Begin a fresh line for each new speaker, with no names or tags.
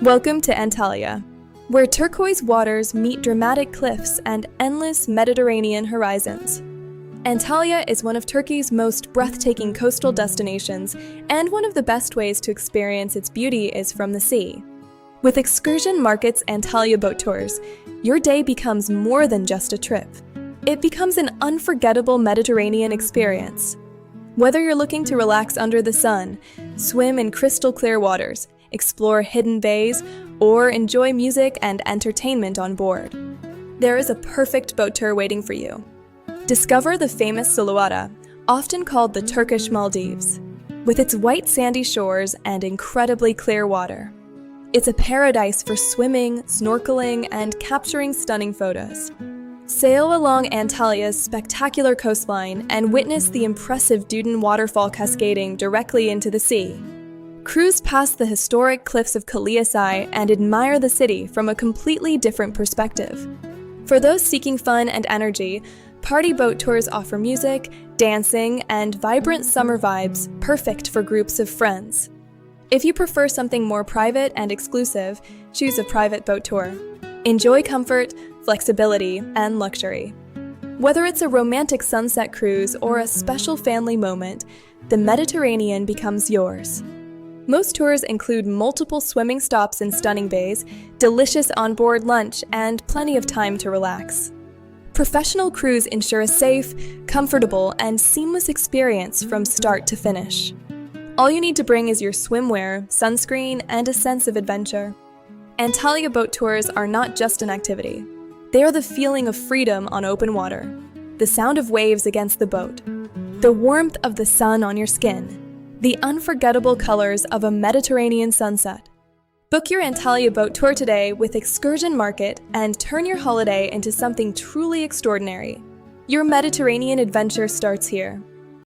Welcome to Antalya, where turquoise waters meet dramatic cliffs and endless Mediterranean horizons. Antalya is one of Turkey's most breathtaking coastal destinations, and one of the best ways to experience its beauty is from the sea. With Excursion Market's Antalya boat tours, your day becomes more than just a trip. It becomes an unforgettable Mediterranean experience. Whether you're looking to relax under the sun, swim in crystal clear waters, explore hidden bays, or enjoy music and entertainment on board, there is a perfect boat tour waiting for you. Discover the famous Suluada, often called the Turkish Maldives, with its white sandy shores and incredibly clear water. It's a paradise for swimming, snorkeling, and capturing stunning photos. Sail along Antalya's spectacular coastline and witness the impressive Düden Waterfall cascading directly into the sea. Cruise past the historic cliffs of Kaleiçi and admire the city from a completely different perspective. For those seeking fun and energy, party boat tours offer music, dancing, and vibrant summer vibes perfect for groups of friends. If you prefer something more private and exclusive, choose a private boat tour. Enjoy comfort, flexibility, and luxury. Whether it's a romantic sunset cruise or a special family moment, the Mediterranean becomes yours. Most tours include multiple swimming stops in stunning bays, delicious onboard lunch, and plenty of time to relax. Professional crews ensure a safe, comfortable, and seamless experience from start to finish. All you need to bring is your swimwear, sunscreen, and a sense of adventure. Antalya boat tours are not just an activity. They are the feeling of freedom on open water, the sound of waves against the boat, the warmth of the sun on your skin, the unforgettable colors of a Mediterranean sunset. Book your Antalya boat tour today with Excursion Market and turn your holiday into something truly extraordinary. Your Mediterranean adventure starts here.